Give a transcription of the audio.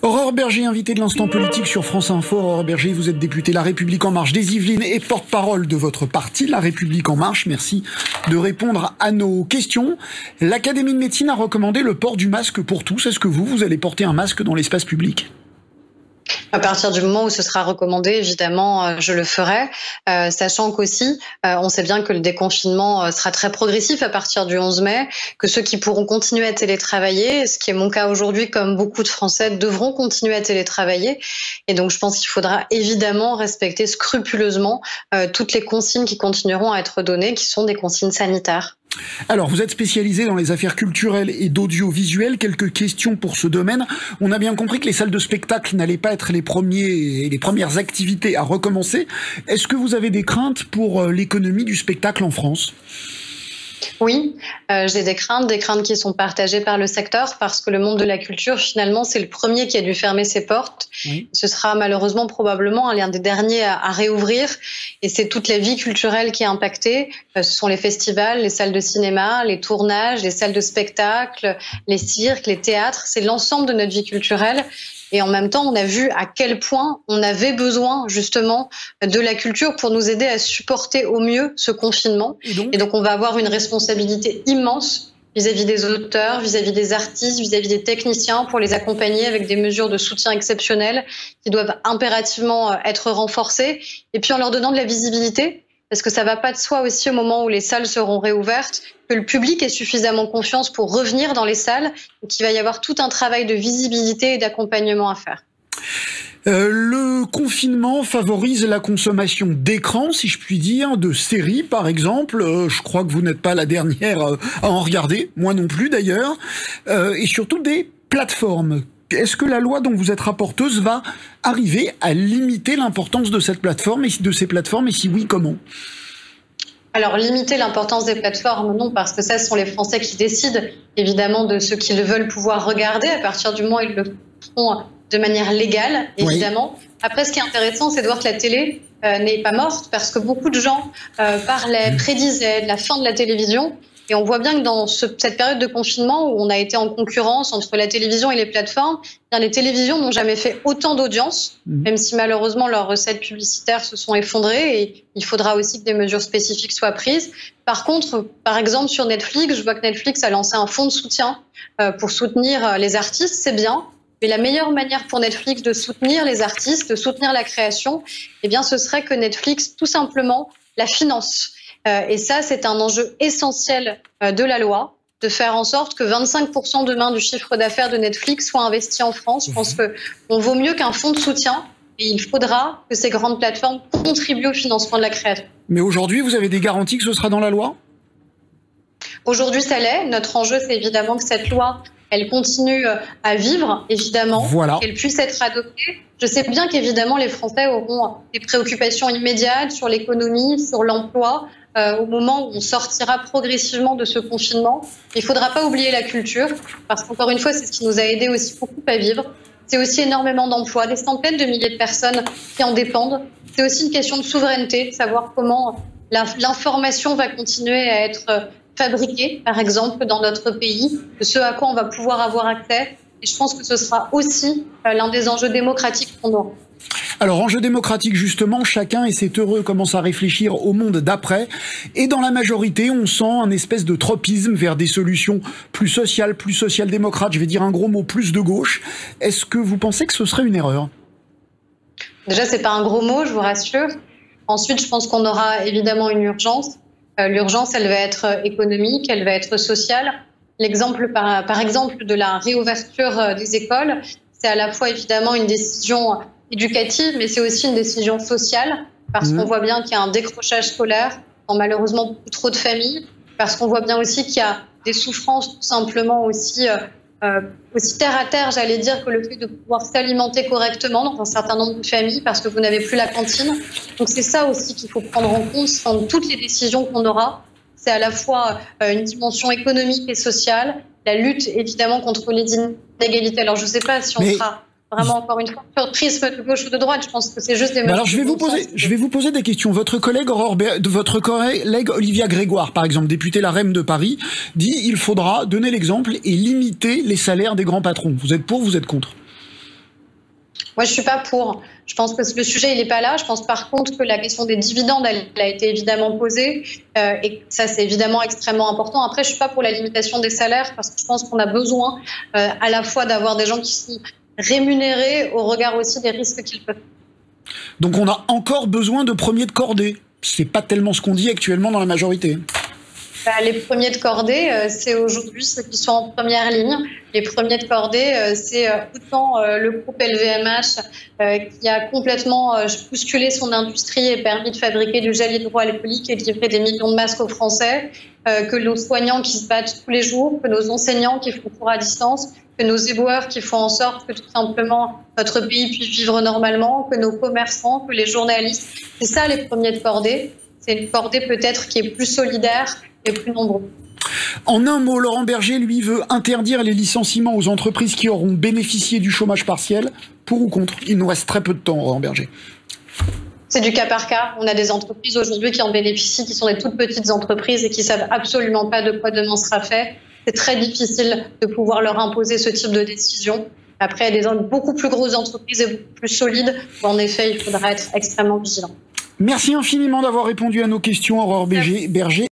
Aurore Berger, invitée de l'Instant Politique sur France Info. Aurore Berger, vous êtes députée La République En Marche des Yvelines et porte-parole de votre parti, La République En Marche. Merci de répondre à nos questions. L'Académie de médecine a recommandé le port du masque pour tous. Est-ce que vous allez porter un masque dans l'espace public ? À partir du moment où ce sera recommandé, évidemment, je le ferai, sachant qu'aussi, on sait bien que le déconfinement sera très progressif à partir du 11 mai, que ceux qui pourront continuer à télétravailler, ce qui est mon cas aujourd'hui, comme beaucoup de Français, devront continuer à télétravailler. Et donc, je pense qu'il faudra évidemment respecter scrupuleusement toutes les consignes qui continueront à être données, qui sont des consignes sanitaires. Alors, vous êtes spécialisé dans les affaires culturelles et d'audiovisuel. Quelques questions pour ce domaine. On a bien compris que les salles de spectacle n'allaient pas être les premières activités à recommencer. Est-ce que vous avez des craintes pour l'économie du spectacle en France ? Oui, j'ai des craintes qui sont partagées par le secteur parce que le monde de la culture, finalement, c'est le premier qui a dû fermer ses portes. Oui. Ce sera malheureusement probablement l'un des derniers à réouvrir et c'est toute la vie culturelle qui est impactée. Ce sont les festivals, les salles de cinéma, les tournages, les salles de spectacle, les cirques, les théâtres. C'est l'ensemble de notre vie culturelle. Et en même temps, on a vu à quel point on avait besoin justement de la culture pour nous aider à supporter au mieux ce confinement. Et donc on va avoir une responsabilité immense vis-à-vis des auteurs, vis-à-vis des artistes, vis-à-vis des techniciens pour les accompagner avec des mesures de soutien exceptionnelles qui doivent impérativement être renforcées. Et puis en leur donnant de la visibilité, parce que ça va pas de soi aussi au moment où les salles seront réouvertes, que le public ait suffisamment confiance pour revenir dans les salles et qu'il va y avoir tout un travail de visibilité et d'accompagnement à faire. Le confinement favorise la consommation d'écrans, si je puis dire, de séries par exemple. Je crois que vous n'êtes pas la dernière à en regarder, moi non plus d'ailleurs, et surtout des plateformes. Est-ce que la loi dont vous êtes rapporteuse va arriver à limiter l'importance de cette plateforme et de ces plateformes, et si oui, comment ? Alors, limiter l'importance des plateformes, non, parce que ça, ce sont les Français qui décident, évidemment, de ce qu'ils veulent pouvoir regarder. À partir du moment où ils le font de manière légale, évidemment. Oui. Après, ce qui est intéressant, c'est de voir que la télé n'est pas morte, parce que beaucoup de gens prédisaient de la fin de la télévision. Et on voit bien que dans cette période de confinement où on a été en concurrence entre la télévision et les plateformes, bien les télévisions n'ont jamais fait autant d'audience, même si malheureusement leurs recettes publicitaires se sont effondrées et il faudra aussi que des mesures spécifiques soient prises. Par contre, par exemple sur Netflix, je vois que Netflix a lancé un fonds de soutien pour soutenir les artistes, c'est bien. Mais la meilleure manière pour Netflix de soutenir les artistes, de soutenir la création, eh bien ce serait que Netflix tout simplement la finance. Et ça, c'est un enjeu essentiel de la loi, de faire en sorte que 25% demain du chiffre d'affaires de Netflix soit investi en France. Je pense qu'on vaut mieux qu'un fonds de soutien et il faudra que ces grandes plateformes contribuent au financement de la création. Mais aujourd'hui, vous avez des garanties que ce sera dans la loi ? Aujourd'hui, ça l'est. Notre enjeu, c'est évidemment que cette loi, elle continue à vivre, évidemment, qu'elle puisse être adoptée. Je sais bien qu'évidemment, les Français auront des préoccupations immédiates sur l'économie, sur l'emploi, au moment où on sortira progressivement de ce confinement. Il ne faudra pas oublier la culture, parce qu'encore une fois, c'est ce qui nous a aidés aussi beaucoup à vivre. C'est aussi énormément d'emplois, des centaines de milliers de personnes qui en dépendent. C'est aussi une question de souveraineté, de savoir comment l'information va continuer à être fabriquée, par exemple, dans notre pays, de ce à quoi on va pouvoir avoir accès. Et je pense que ce sera aussi l'un des enjeux démocratiques qu'on aura. Alors, enjeu démocratique, justement, chacun, et c'est heureux, commence à réfléchir au monde d'après. Et dans la majorité, on sent un espèce de tropisme vers des solutions plus sociales, plus social-démocrates, je vais dire un gros mot, plus de gauche. Est-ce que vous pensez que ce serait une erreur ? Déjà, c'est pas un gros mot, je vous rassure. Ensuite, je pense qu'on aura évidemment une urgence. L'urgence, elle va être économique, elle va être sociale. L'exemple, par exemple, de la réouverture des écoles, c'est à la fois évidemment une décision éducative, mais c'est aussi une décision sociale, parce qu'on voit bien qu'il y a un décrochage scolaire dans malheureusement beaucoup trop de familles, parce qu'on voit bien aussi qu'il y a des souffrances tout simplement aussi terre à terre, j'allais dire, que le fait de pouvoir s'alimenter correctement dans un certain nombre de familles, parce que vous n'avez plus la cantine. Donc c'est ça aussi qu'il faut prendre en compte dans toutes les décisions qu'on aura. C'est à la fois une dimension économique et sociale, la lutte évidemment contre les inégalités. Alors je ne sais pas si on sera vraiment encore une fois sur prisme de gauche ou de droite. Je pense que c'est juste des mesures. Alors je vais vous poser des questions. Votre collègue Olivia Grégoire, par exemple, députée LaREM de Paris, dit il faudra donner l'exemple et limiter les salaires des grands patrons. Vous êtes pour, vous êtes contre ? Moi, je suis pas pour. Je pense que le sujet, il n'est pas là. Je pense par contre que la question des dividendes, elle a été évidemment posée. Et ça, c'est évidemment extrêmement important. Après, je suis pas pour la limitation des salaires parce que je pense qu'on a besoin à la fois d'avoir des gens qui sont rémunérés au regard aussi des risques qu'ils peuvent. Donc on a encore besoin de premiers de cordée. C'est pas tellement ce qu'on dit actuellement dans la majorité. Les premiers de cordée, c'est aujourd'hui ceux qui sont en première ligne. Les premiers de cordée, c'est autant le groupe LVMH qui a complètement bousculé son industrie et permis de fabriquer du gel hydroalcoolique et de livrer des millions de masques aux Français, que nos soignants qui se battent tous les jours, que nos enseignants qui font cours à distance, que nos éboueurs qui font en sorte que tout simplement notre pays puisse vivre normalement, que nos commerçants, que les journalistes. C'est ça les premiers de cordée. C'est une cordée peut-être qui est plus solidaire et plus nombreux. En un mot, Laurent Berger, lui, veut interdire les licenciements aux entreprises qui auront bénéficié du chômage partiel. Pour ou contre? Il nous reste très peu de temps, Laurent Berger. C'est du cas par cas. On a des entreprises aujourd'hui qui en bénéficient, qui sont des toutes petites entreprises et qui savent absolument pas de quoi demain sera fait. C'est très difficile de pouvoir leur imposer ce type de décision. Après, il y a des beaucoup plus grosses entreprises et beaucoup plus solides où, en effet, il faudra être extrêmement vigilant. Merci infiniment d'avoir répondu à nos questions, Aurore Berger.